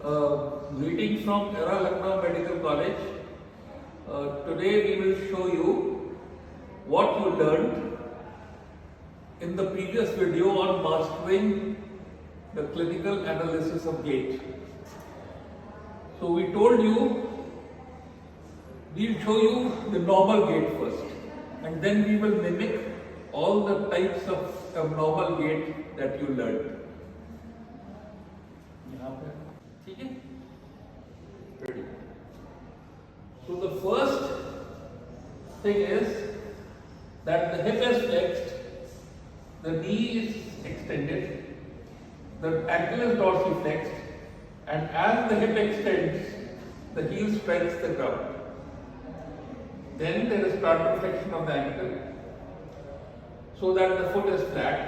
Greetings from Era Lucknow Medical College. Today we will show you what you learned in the previous video on mastering the clinical analysis of gait. So we told you we'll show you the normal gait first, and then we will mimic all the types of abnormal gait that you learned. ठीक है? Ready. So the first thing is that the hip is flexed, the knee is extended, the ankle is dorsiflexed, and as the hip extends, the heel strikes the ground. Then there is plantarflexion of the ankle so that the foot is flat.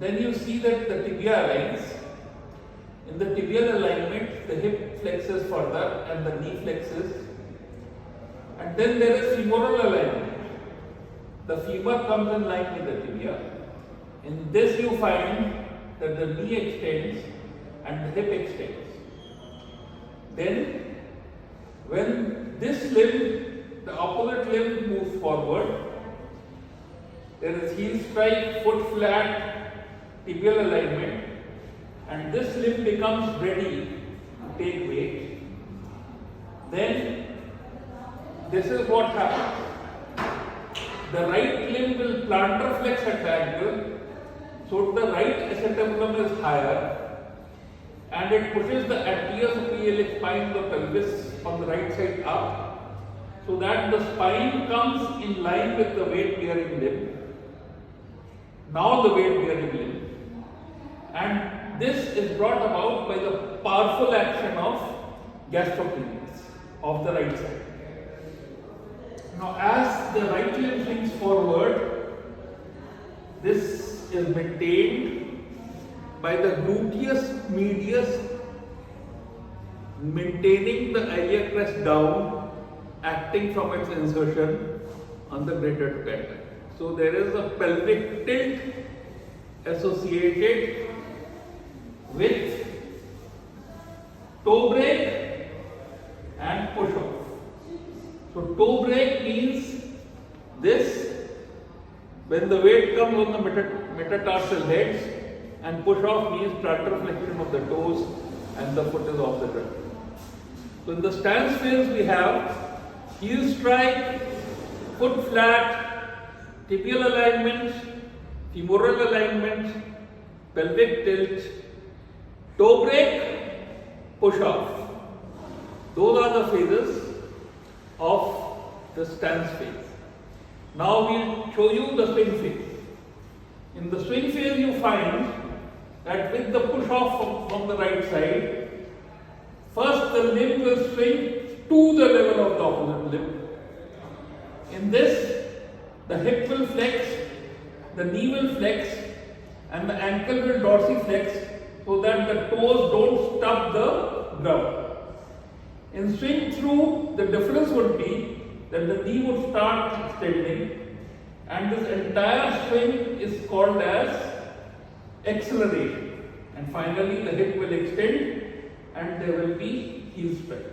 Then you see that the tibia aligns. In the tibial alignment, the hip flexes further and the knee flexes. And then there is femoral alignment. The femur comes in line with the tibia. In this you find that the knee extends and the hip extends. Then when this limb, the opposite limb moves forward, there is heel strike, foot flat, tibial alignment, and this limb becomes ready to take weight. Then this is what happens. The right limb will plantar flex at the ankle, so the right acetabulum is higher, and it pushes the anterior superior spine of the pelvis on the right side up, so that the spine comes in line with the weight bearing limb. Now the weight bearing limb, and this is brought about by the powerful action of gastrocnemius of the right side. Now as the right limb swings forward, this is maintained by the gluteus medius maintaining the iliac crest down, acting from its insertion on the greater trochanter. So there is a pelvic tilt associated with toe break and push off. So toe break means this, when the weight comes on the metatarsal heads, and push off means plantar flexion of the toes and the foot is off the ground. So in the stance phase we have heel strike, foot flat, tibial alignment, femoral alignment, pelvic tilt, toe break, push off. Those are the phases of the stance phase. Now we'll show you the swing phase. In the swing phase you find that with the push off from the right side, first the limb will swing to the level of the opposite limb. In this, the hip will flex, the knee will flex, and the ankle will dorsiflex, so that the toes don't stub the ground. In swing through, the difference would be that the knee would start extending, and this entire swing is called as acceleration. And finally, the hip will extend and there will be heel strike.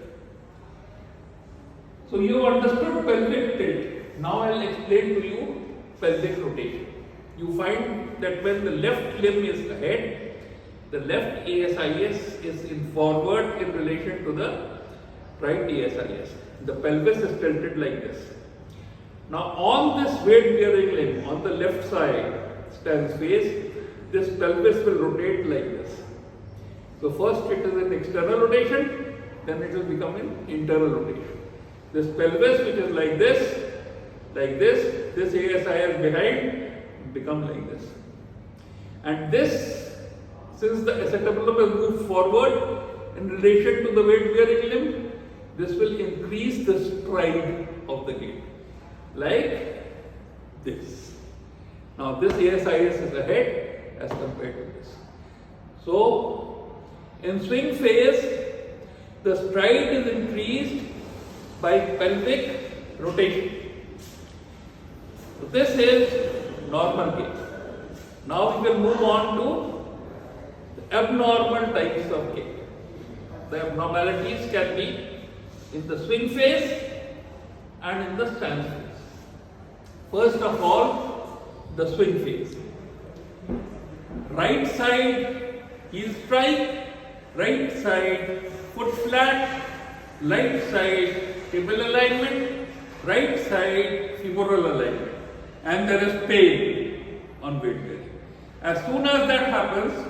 So you understood pelvic tilt. Now I will explain to you pelvic rotation. You find that when the left limb is ahead, the left ASIS is in forward in relation to the right ASIS. The pelvis is tilted like this. Now on this weight bearing limb, on the left side stance phase, this pelvis will rotate like this. So first it is an external rotation, then it will become an internal rotation. This pelvis which is like this ASIS behind become like this. And this, since the acetabulum has moved forward in relation to the weight bearing limb, this will increase the stride of the gait, like this. Now this ASIS is ahead as compared to this. So in swing phase, the stride is increased by pelvic rotation. So this is normal gait. Now we will move on to the abnormal types of gait. The abnormalities can be in the swing phase and in the stance phase. First of all, the swing phase. Right side heel strike, right side foot flat, right side tibia alignment, right side femoral alignment, and there is pain on weight bearing. As soon as that happens,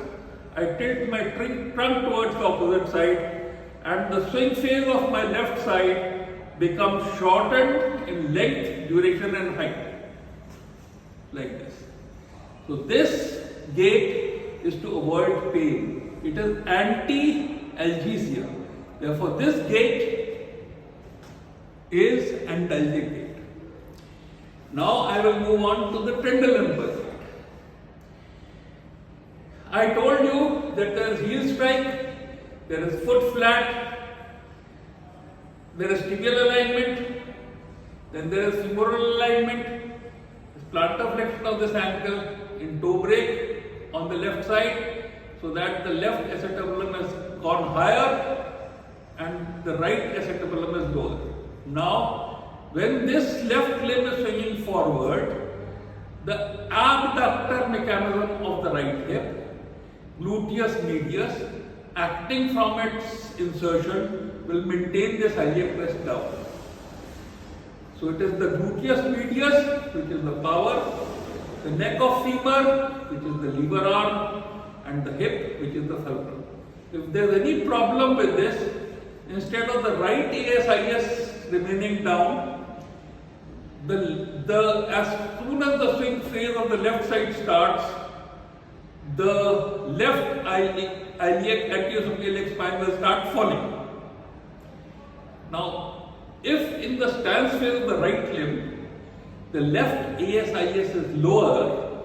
I tilt my trunk towards the opposite side, and the swing phase of my left side becomes shortened in length, duration and height, like this. So this gait is to avoid pain. It is anti-algesia. Therefore, this gait is antalgic gait. Now I will move on to the Trendelenburg gait. I told you that there is heel strike, there is foot flat, there is tibial alignment, then there is femoral alignment, plantar flexion of this ankle in toe break on the left side, so that the left acetabulum has gone higher and the right acetabulum is lower. Now, when this left limb is swinging forward, the abductor mechanism of the right hip, gluteus medius, acting from its insertion, will maintain this iliac crest down. So it is the gluteus medius which is the power, the neck of femur which is the lever arm, and the hip which is the fulcrum. If there is any problem with this, instead of the right ASIS remaining down, as soon as the swing phase of the left side starts, the left iliac anterior spine will start falling. Now, if in the stance phase of the right limb, the left ASIS is lower,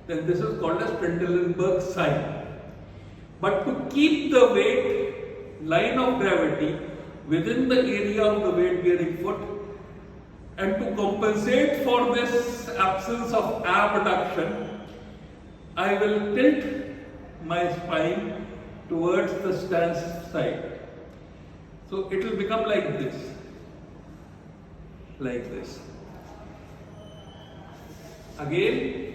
then this is called as Trendelenburg sign. But to keep the weight line of gravity within the area of the weight bearing foot, and to compensate for this absence of abduction, I will tilt my spine towards the stance side. So it will become like this. Like this. Again,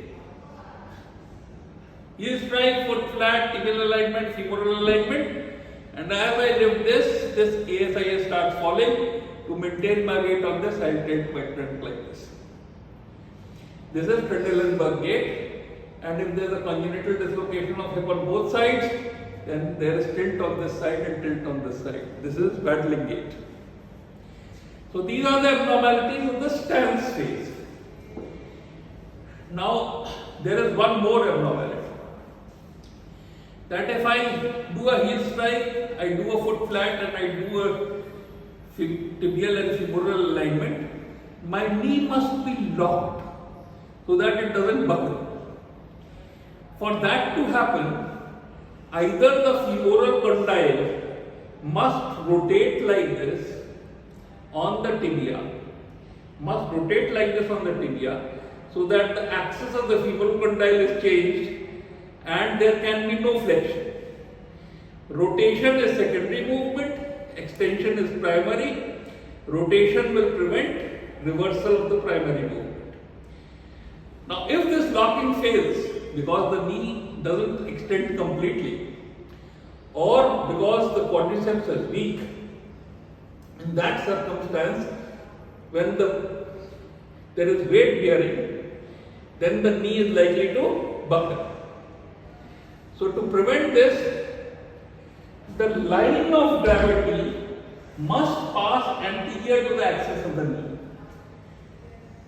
heel strike, foot flat, tibial alignment, femoral alignment, and as I lift this ASIS starts falling. To maintain my weight on this, I will tilt my trunk like this. This is Trendelenburg gait, and if there is a congenital dislocation of hip on both sides, then there is tilt on this side and tilt on this side. This is waddling gait. So these are the abnormalities of the stance phase. Now there is one more abnormality. That if I do a heel strike, I do a foot flat, and I do a tibial and femoral alignment, my knee must be locked so that it doesn't buckle. For that to happen, either the femoral condyle must rotate like this on the tibia, so that the axis of the femoral condyle is changed and there can be no flexion. Rotation is secondary movement, extension is primary. Rotation will prevent reversal of the primary movement. Now, if this locking fails because the knee doesn't extend completely, or because the quadriceps is weak, in that circumstance, when there is weight bearing, then the knee is likely to buckle. So to prevent this, the line of gravity must pass anterior to the axis of the knee.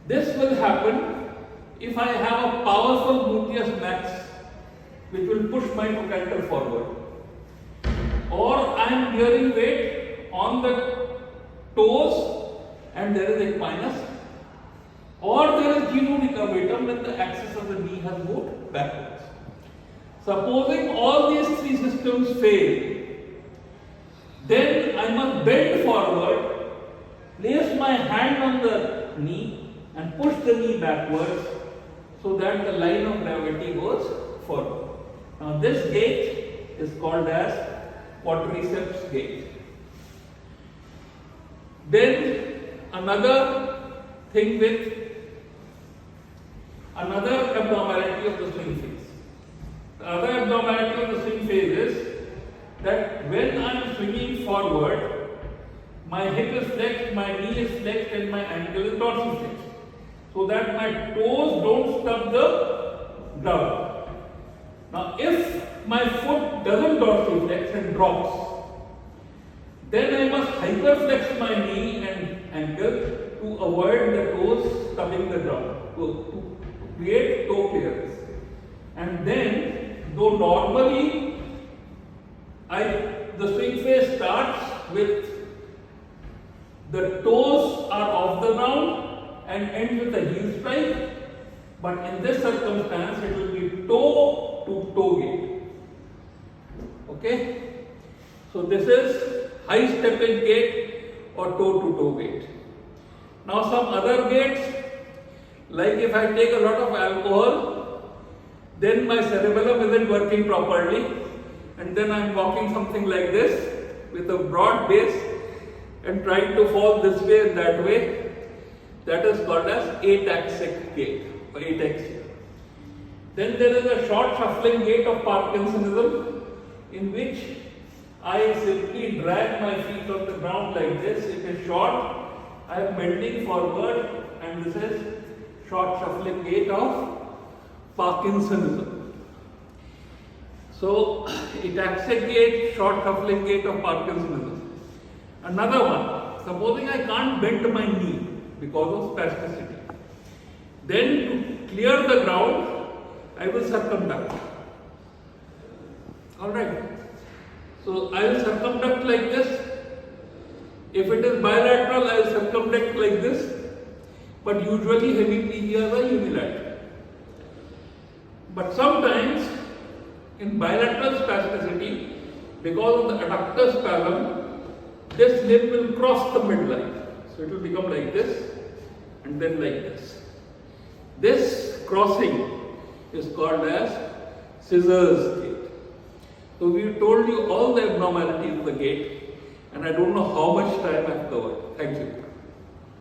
This will happen if I have a powerful gluteus max which will push my trochanter forward, or I am bearing weight on the toes and there is equinus, or there is genu decurvatum when the axis of the knee has moved backwards. Supposing all these three systems fail, then I must bend forward, place my hand on the knee and push the knee backwards so that the line of gravity goes forward. Now this gait is called as quadriceps gait. Then another thing with another abnormality of the swing phase. The other abnormality of the swing phase is that when I am swinging forward, my hip is flexed, my knee is flexed, and my ankle is dorsiflexed, so that my toes don't stub the ground. Now, if my foot doesn't dorsiflex and drops, then I must hyperflex my knee and ankle to avoid the toes stubbing the ground, to create toe clearance. And then, though normally the swing phase starts with the toes are off the ground and ends with a heel strike, but in this circumstance it will be toe to toe gait. Okay? So this is high stepping gait or toe to toe gait. Now some other gaits, like if I take a lot of alcohol, then my cerebellum isn't working properly, and then I'm walking something like this with a broad base and trying to fall this way and that way. That is called as ataxic gait or ataxia. Then there is a short shuffling gait of Parkinsonism, in which I simply drag my feet on the ground like this. It is short, I am bending forward, and this is short shuffling gait of Parkinsonism. So, ataxic gait, short shuffling gait of Parkinsonism. Another one, supposing I can't bend my knee because of spasticity, then to clear the ground, I will circumduct. Alright. So I will circumduct like this. If it is bilateral, I will circumduct like this. But usually hemiplegias are unilateral. But sometimes in bilateral spasticity, because of the adductor spasm, this limb will cross the midline. So it will become like this and then like this. This crossing is called as scissors gait. So we told you all the abnormalities of the gait, and I don't know how much time I have covered. Thank you.